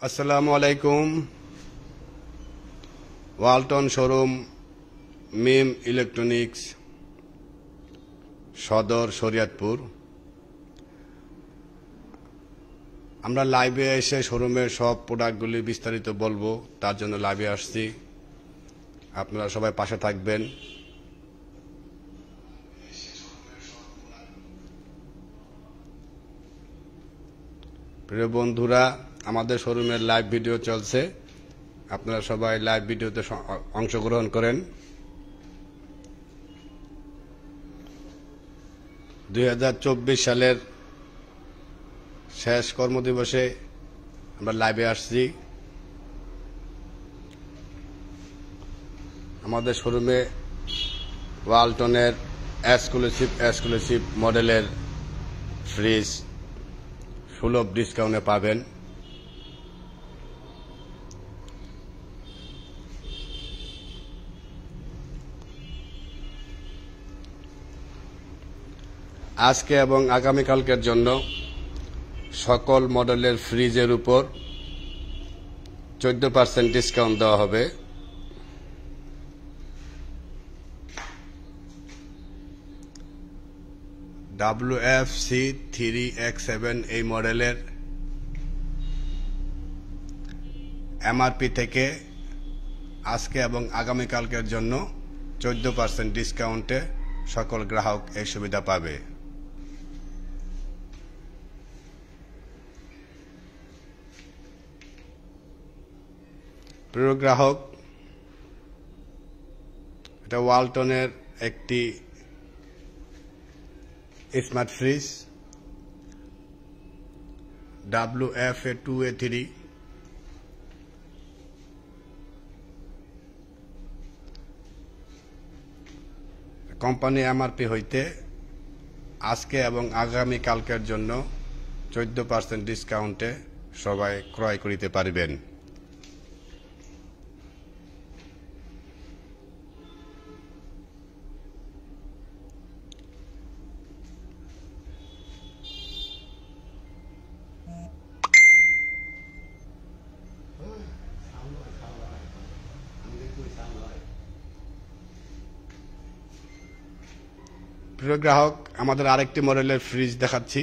আসসালামু আলাইকুম। ওয়ালটন শোরুম, মিম ইলেকট্রনিক্স, সদর, শরিয়তপুর। আমরা লাইভে এসে শোরুমের সব প্রোডাক্টগুলি বিস্তারিত বলবো, তার জন্য লাইভে আসছি। আপনারা সবাই পাশে থাকবেন। প্রিয় বন্ধুরা, আমাদের শোরুমের লাইভ ভিডিও চলছে, আপনারা সবাই লাইভ ভিডিওতে অংশগ্রহণ করেন। 2024 সালের শেষ কর্মদিবসে আমরা লাইভে আসছি। আমাদের শোরুমে ওয়ালটনের এক্সক্লুসিভ মডেলের ফ্রিজ সুলভ ডিসকাউন্টে পাবেন। আজকে এবং আগামীকালকের জন্য সকল মডেলের ফ্রিজের উপর 14% ডিসকাউন্ট দেওয়া হবে। WFC3X7 এই মডেলের এমআরপি থেকে আজকে এবং আগামীকালকের জন্য 14% ডিসকাউন্টে সকল গ্রাহক এই সুবিধা পাবে। প্রিয় গ্রাহক, এটা ওয়ালটনের একটি smart fridge WFA2A3। Company MRP হইতে আজকে এবং আগামী কালকের জন্য 14% ডিসকাউন্টে সবাই ক্রয় করিতে পারবেন। প্রিয় গ্রাহক, আমাদের আরেকটি মডেলের ফ্রিজ দেখাচ্ছি।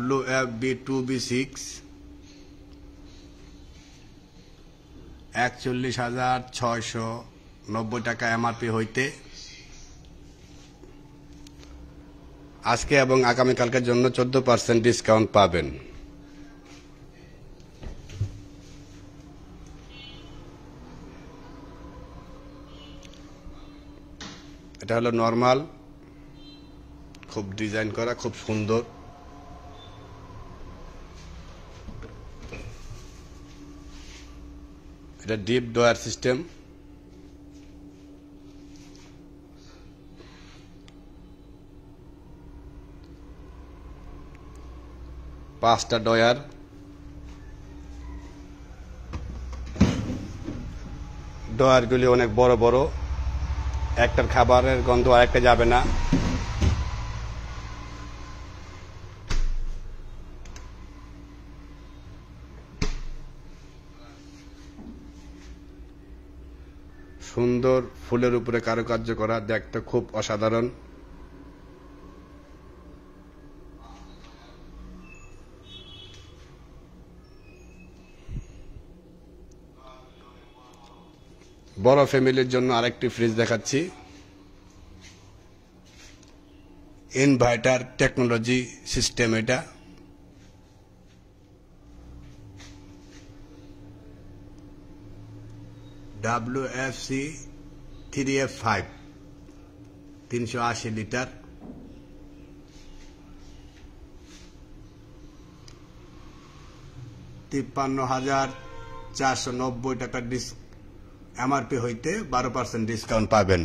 WFB2B6 41,690 টাকা এমআরপি হইতে আজকে এবং আগামীকালকের জন্য 14% ডিসকাউন্ট পাবেন। এটা হলো নরমাল, খুব ডিজাইন করা, খুব সুন্দর। এটা ডিপ ড্রয়ার সিস্টেম। পাঁচটা ড্রয়ার, ড্রয়ারগুলি অনেক বড় বড়, একটার খাবারের গন্ধ আরেকটা যাবে না। সুন্দর ফুলের উপরে কারুকার্য করা, দেখতে খুব অসাধারণ। বড় ফ্যামিলির জন্য আরেকটি ফ্রিজ দেখাচ্ছি। ইনভার্টার টেকনোলজি সিস্টেম এটা। WFC3F5 380 litre. $53,490 টাকা এমআরপি হইতে 12% ডিসকাউন্ট পাবেন।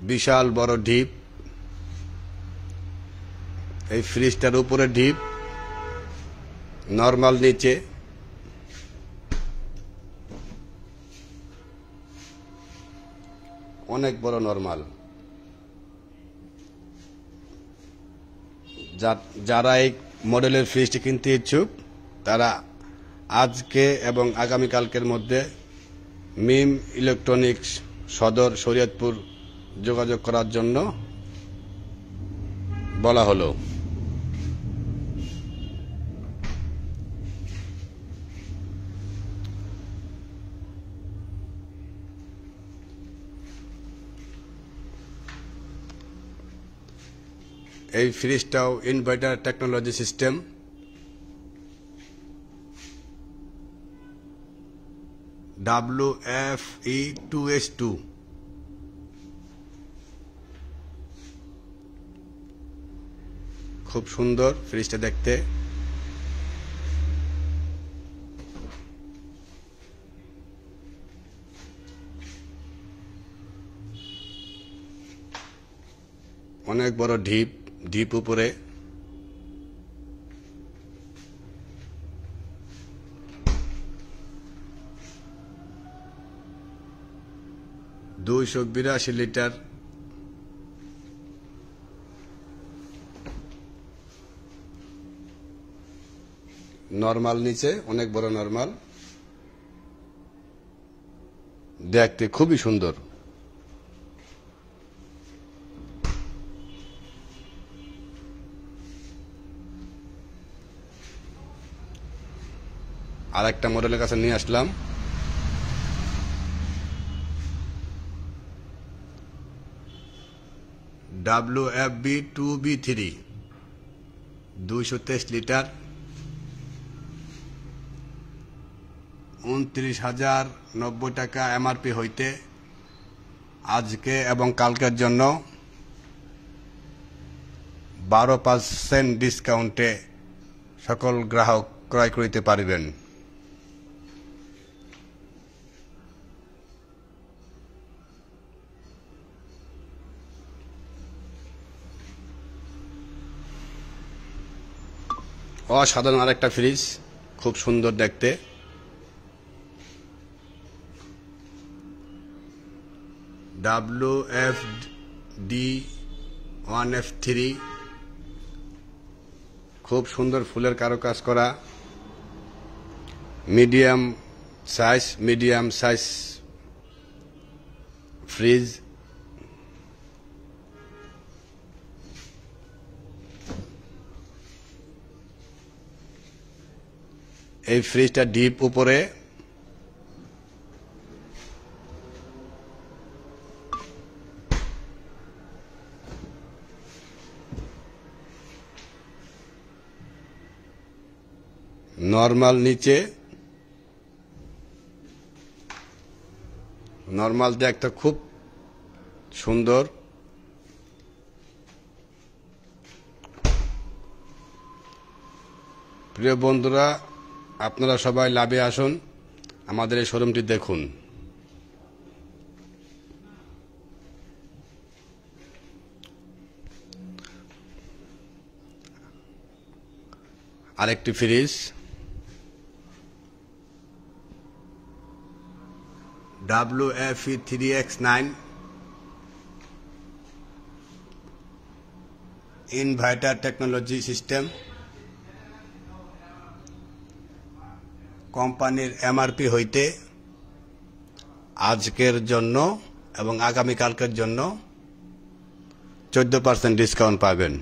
বিশাল বড় ডিপ, এই ফ্রিজটার উপরে ডিপ, নরমাল নিচে। অনেক বড় নরমাল। যারা এই মডেলের ফ্রিজটি কিনতে ইচ্ছুক তারা আজকে এবং আগামীকালকের মধ্যে মিম ইলেকট্রনিক্স সদর শরীয়তপুর যোগাযোগ করার জন্য বলা হলো। এই ফ্রিজটাও ইনভার্টার টেকনোলজি সিস্টেম। WFE2S2 খুব সুন্দর ফ্রিজটা দেখতে। অনেক বড় ঢিপ উপরে। $282 লিটার। নরমাল নিচে, অনেক বড় নরমাল, দেখতে খুবই সুন্দর। আর একটা মডেলের কাছে নিয়ে আসলাম। WFB2B3 223 লিটার, 29,090 টাকা এমআরপি হইতে আজকে এবং কালকের জন্য 12% ডিসকাউন্টে সকল গ্রাহক ক্রয় করিতে পারিবেন। অসাধারণ আরেকটা ফ্রিজ, খুব সুন্দর দেখতে। WFD1F3 খুব সুন্দর ফুলের কারুকাজ করা, মিডিয়াম সাইজ ফ্রিজ। এই ফ্রিজটা ডিপ উপরে। নরমাল নিচে। নরমাল দেখতে খুব সুন্দর। প্রিয় বন্ধুরা, আপনারা সবাই লাভে আসুন, আমাদের এই শোরুমটি দেখুন। আরেকটি fridge WFE3X9 inverter technology system. কোম্পানির এমআরপি হইতে আজকের জন্য এবং আগামীকালকের জন্য 14% ডিসকাউন্ট পাবেন।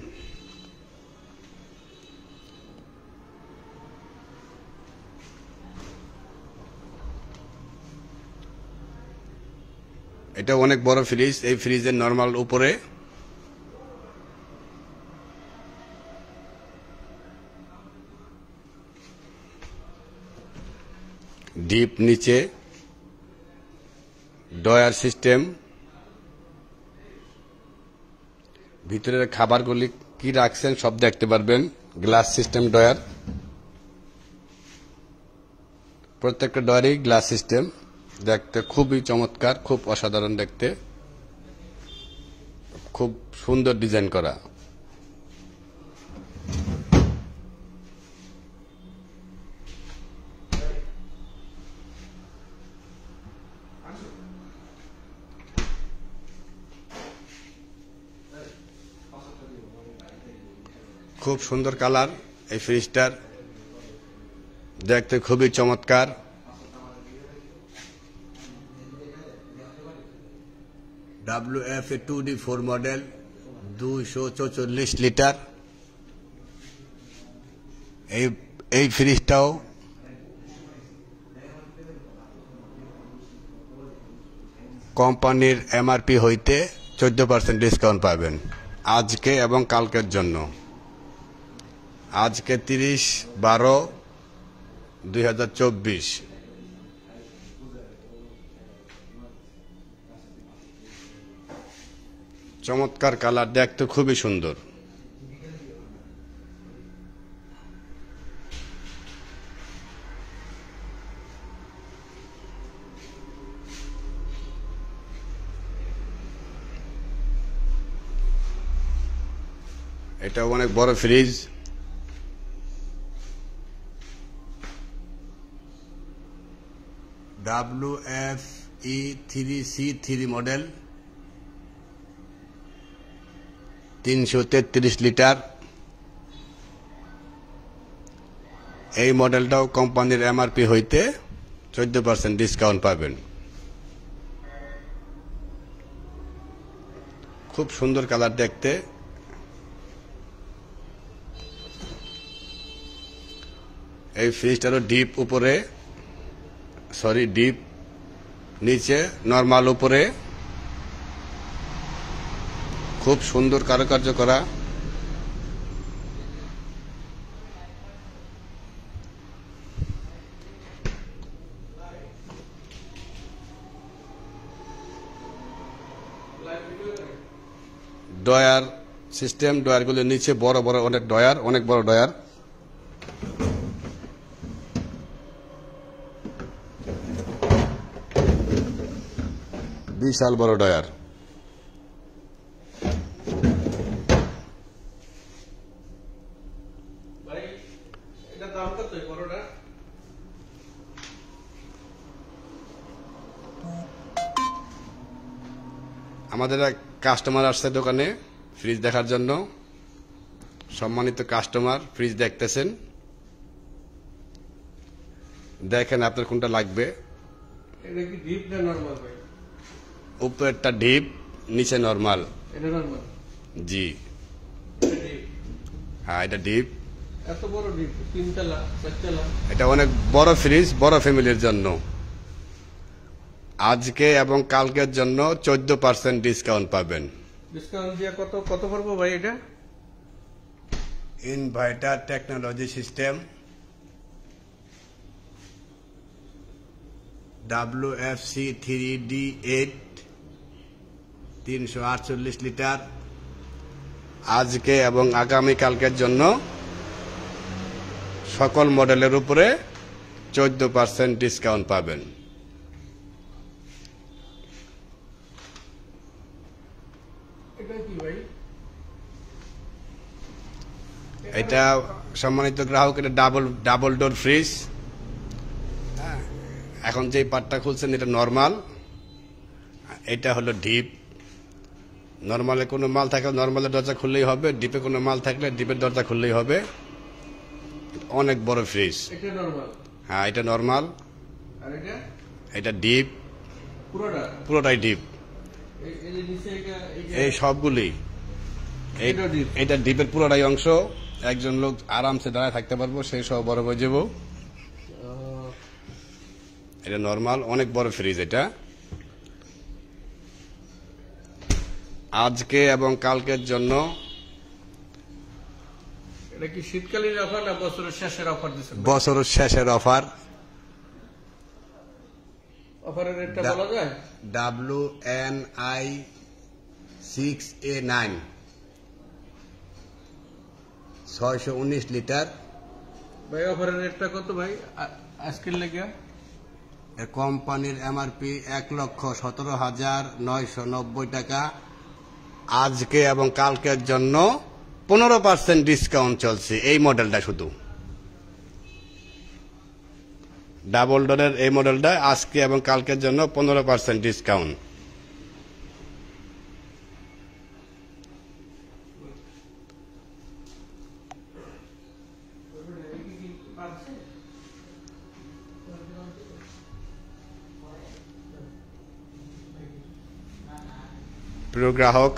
এটা অনেক বড় ফ্রিজ। এই ফ্রিজের নরমাল উপরে, ডিপ নিচে, ডয়ার সিস্টেম। ভিতরের খাবারগুলি কি রাখছেন সব দেখতে পারবেন। গ্লাস সিস্টেম ডয়ার, প্রত্যেকটা ডয়ারই গ্লাস সিস্টেম। দেখতে খুবই চমৎকার, খুব অসাধারণ দেখতে, খুব সুন্দর ডিজাইন করা। খুব সুন্দর কালার এই ফ্রিজটার, দেখতে খুবই চমৎকার। WFA 2D4 model, 244 litre. এই ফ্রিজটাও কোম্পানির MRP হইতে 14% ডিসকাউন্ট পাবেন আজকে এবং কালকের জন্য। আজকে 30/12/2024। চমৎকার কালার, দেখতে খুবই সুন্দর। এটা অনেক বড় fridge. WFE 3C3 model, 333 litre. এই মডেলটাও কোম্পানির MRP হইতে 14% ডিসকাউন্ট পাবেন। খুব সুন্দর কালার দেখতে। এই ফ্রিজটারও ডিপ উপরে, ডিপ নিচে, নরমাল উপরে। খুব সুন্দর কারুকার্য করা। ডয়ার সিস্টেম, ডয়ারগুলো নিচে বড় বড় অনেক ডয়ার, অনেক বড় ডয়ার। বিশাল বড় ডয়ার। আমাদের এক কাস্টমার আসছে দোকানে ফ্রিজ দেখার জন্য। সম্মানিত কাস্টমার, ফ্রিজ দেখতেছেন, দেখেন আপনার কোনটা লাগবে। এটা কি ডিপ না নরমাল ভাই? উপরেরটা ডিপ, নিচে নরমাল। এটা নরমাল? জি হ্যাঁ, এটা ডিপ। এত বড় ডিপ? 3 তলা 4 তলা? এটা অনেক বড় ফ্রিজ, বড় ফ্যামিলির জন্য। আজকে এবং কালকের জন্য 14% ডিসকাউন্ট পাবেন। ডিসকাউন্ট দিয়ে কত কত পড়বে ভাই এটা? Inverter technology system, WFC 3D8, 348 litre. আজকে এবং আগামী কালকের জন্য সকল মডেলের উপরে 14% ডিসকাউন্ট পাবেন। এটা কি ভাই? এটা সম্মানিত গ্রাহক, এটা ডাবল ডোর ফ্রিজ। এখন যে পার্টটা খুলছেন এটা নরমাল, এটা হলো ডিপ। নরমালে কোনো মাল থাকলে নরমালের দরজা খুললেই হবে, ডিপে কোনো মাল থাকলে ডিপের দরজা খুললেই হবে। অনেক বড় ফ্রিজ। এটা নরমাল? হ্যাঁ, এটা নরমাল। আর এটা? এটা ডিপ, পুরোটাই ডিপ। এই যে নিচে এই সবগুলি, এটা ডিপের পুরোটাই অংশ। একজন লোক আরামসে দাঁড়ায় থাকতে পারবো, সেই সব বড় হয়ে যাব। এটা নরমাল, অনেক বড় ফ্রিজ এটা। আজকে এবং কালকের জন্য। এটা কি শীতকালীন অফার না বছরের শেষের অফার দিচ্ছেন? বছরের শেষের অফার। অফারের রেটটা বলা যায়? WNI 6A9, 619 litre. ভাই অফারের রেটটা কত ভাই আজকের লেগে? কোম্পানির MRP 1,17,990 টাকা। আজকে এবং কালকের জন্য 15% ডিসকাউন্ট চলছে এই মডেলটা। শুধু ডাবল ডোরের এই মডেলটা আজকে এবং কালকের জন্য 15% ডিসকাউন্ট। প্রিয় গ্রাহক,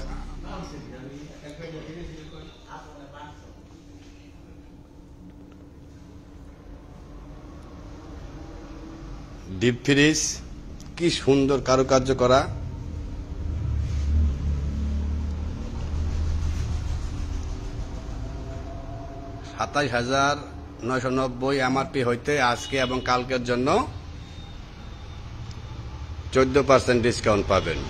ডিপ ফ্রিজ কি সুন্দর কারুকার্য করা। $২৭,৯৯০ এমআরপি হইতে আজকে এবং কালকের জন্য 14% ডিসকাউন্ট পাবেন।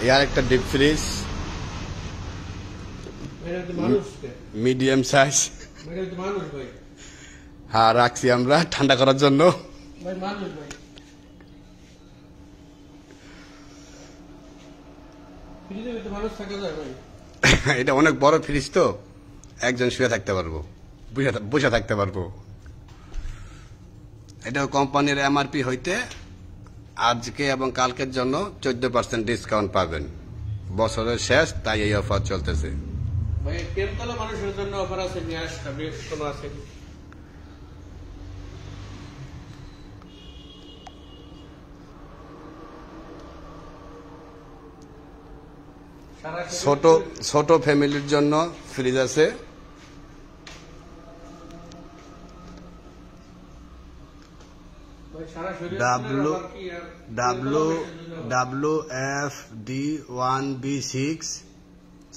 এই আরেকটা ডিপ ফ্রিজ, মিডিয়াম সাইজ। হ্যাঁ, রাখছি আমরা ঠান্ডা করার জন্য। এটা অনেক বড় ফ্রিজ তো, একজন শুয়ে থাকতে পারবো, বসে থাকতে পারবো। এটা কোম্পানির এমআরপি হইতে আজকে এবং কালকের জন্য 14% ডিসকাউন্ট পাবেন। বছরের শেষ, তাই এই অফার চলতেছে। ভাই কেমতলা মানুষের জন্য অফার আছে, নিয়ে আসবে কোনো আছে? ছোট ফ্যামিলির জন্য ফ্রিজ আছে। WF-D1B6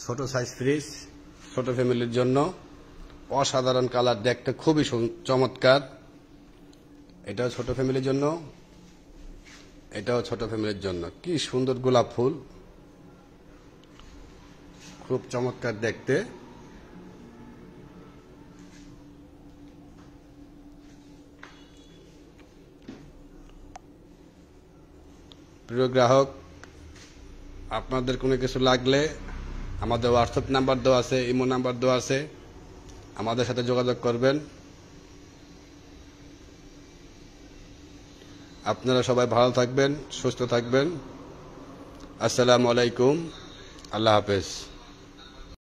ছোট সাইজ ফ্রিজ, ছোট ফ্যামিলির জন্য। অসাধারণ কালার, দেখতে খুবই চমৎকার। এটাও ছোট ফ্যামিলির জন্য, এটাও ছোট ফ্যামিলির জন্য। কি সুন্দর গোলাপ ফুল, খুব চমৎকার দেখতে। প্রিয় গ্রাহক, আপনাদের কোনো কিছু লাগলে আমাদের হোয়াটসঅ্যাপ নাম্বার দেওয়া আছে, ইমো নাম্বার দেওয়া আছে, আমাদের সাথে যোগাযোগ করবেন। আপনারা সবাই ভালো থাকবেন, সুস্থ থাকবেন। আসসালামু আলাইকুম, আল্লাহ হাফেজ।